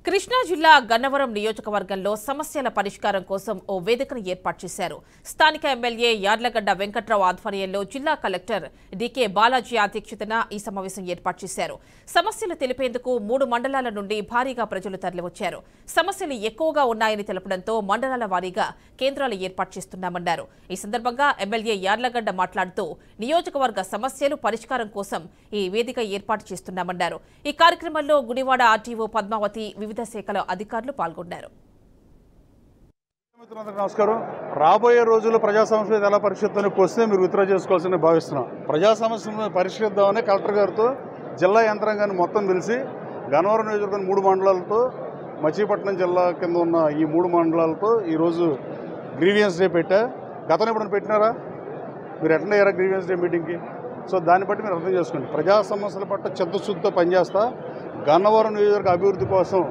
కృష్ణా జిల్లా గన్నవరం నియోజకవర్గంలో సమస్యల పరిష్కారం కోసం ఓ వేదికను ఏర్పాటు చేశారు. స్థానిక ఎమ్మెల్యే యార్లగడ్డ వెంకట్రావు ఆధ్వర్యంలో జిల్లా కలెక్టర్ డికే బాలాజీ అధ్యక్షతన ఈ సమావేశం ఏర్పాటు చేశారు. సమస్యలు తెలిపేందుకు 3 మండలాల నుండి భారీగా ప్రజలు తరలివచ్చారు. సమస్యలు ఎక్కువగా ఉన్నాయని తెలపడంతో మండలాల వారీగా కేంద్రాలు ఏర్పాటు చేస్తున్నామన్నారు. ఈ సందర్భంగా ఎమ్మెల్యే యార్లగడ్డ మాట్లాడుతూ నియోజకవర్గ సమస్యలు పరిష్కారం కోసం ఈ వేదిక ఏర్పాటు చేస్తున్నామన్నారు. ఈ కార్యక్రమంలో గుడివాడ ఆర్టీఓ పద్మావతి వివిధ శాఖల అధికారులు పాల్గొన్నారు. నమస్కారం. రాబోయే రోజుల్లో ప్రజా సమస్యలు ఎలా పరిష్కరిస్తానో వస్తే మీరు విత్డ్రా చేసుకోవాల్సిందని భావిస్తున్నాం. ప్రజా సమస్యలను పరిష్కరిద్దామని కలెక్టర్ గారితో జిల్లా యంత్రాంగాన్ని మొత్తం తెలిసి గన్నవరం నియోజకవర్గం 3 మండలాలతో మచిలీపట్నం జిల్లా కింద ఉన్న ఈ 3 మండలాలతో ఈరోజు గ్రీవియన్స్ డే పెట్టా. గతంలో ఎప్పుడైనా పెట్టినారా? మీరు అటెండ్ అయ్యారా గ్రీవియన్స్ డే మీటింగ్కి? సో దాన్ని బట్టి మీరు అర్థం చేసుకోండి. ప్రజా సమస్యల పట్ల చిత్తశుద్ధితో పనిచేస్తా. గన్నవరం నియోజకవర్గ అభివృద్ధి కోసం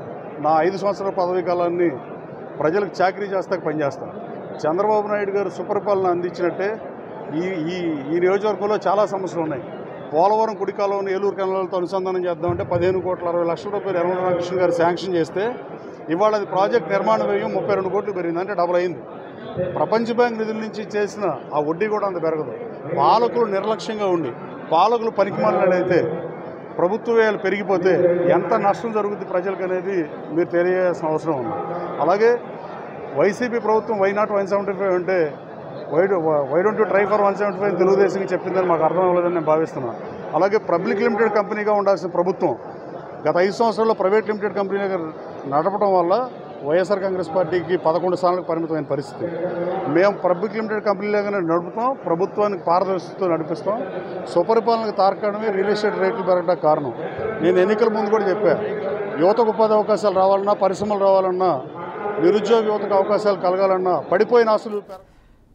నా 5 సంవత్సరాల పదవీ కాలాన్ని ప్రజలకు చాకరీ చేస్తాక పనిచేస్తాను. చంద్రబాబు నాయుడు గారు సుపరిపాలన అందించినట్టే ఈ నియోజకవర్గంలో చాలా సమస్యలు ఉన్నాయి. పోలవరం కుడి కాలువను ఏలూరు కెనాలతో అనుసంధానం చేద్దామంటే 15,60,00,000 రూపాయలు యనమల రామకృష్ణ గారు శాంక్షన్ చేస్తే ఇవాళ అది ప్రాజెక్ట్ నిర్మాణ వ్యయం 32 కోట్లు పెరిగింది, అంటే డబుల్ అయింది. ప్రపంచ బ్యాంక్ నిధుల నుంచి చేసిన ఆ వడ్డీ కూడా అంత పెరగదు. పాలకులు నిర్లక్ష్యంగా ఉండి పాలకులు పనికిమాలినట్లయితే ప్రభుత్వ వ్యయాలు పెరిగిపోతే ఎంత నష్టం జరుగుతుంది ప్రజలకు అనేది మీరు తెలియాల్సిన అవసరం ఉంది. అలాగే వైసీపీ ప్రభుత్వం వై నాట్ 175 అంటే why don't you try for 175 తెలుగుదేశంకి చెప్పిందని మాకు అర్థం అవ్వలేదని నేను భావిస్తున్నాను. అలాగే పబ్లిక్ లిమిటెడ్ కంపెనీగా ఉండాల్సిన ప్రభుత్వం గత 5 సంవత్సరాల్లో ప్రైవేట్ లిమిటెడ్ కంపెనీగా నడపడం వల్ల వైఎస్ఆర్ కాంగ్రెస్ పార్టీకి 11 స్థానాలకు పరిమితమైన పరిస్థితి. మేము పబ్లిక్ లిమిటెడ్ కంపెనీలాగానే నడుపుతాం, ప్రభుత్వానికి పారదర్శకతతో నడిపిస్తాం. సుపరిపాలనకు తార్కాణమే రియల్ ఎస్టేట్ రేట్లు పెరగడానికి కారణం. నేను ఎన్నికల ముందు కూడా చెప్పాను, యువతకు ఉపాధి అవకాశాలు రావాలన్నా, పరిశ్రమలు రావాలన్నా, నిరుద్యోగ యువతకు అవకాశాలు కలగాలన్నా పడిపోయిన ఆస్తులు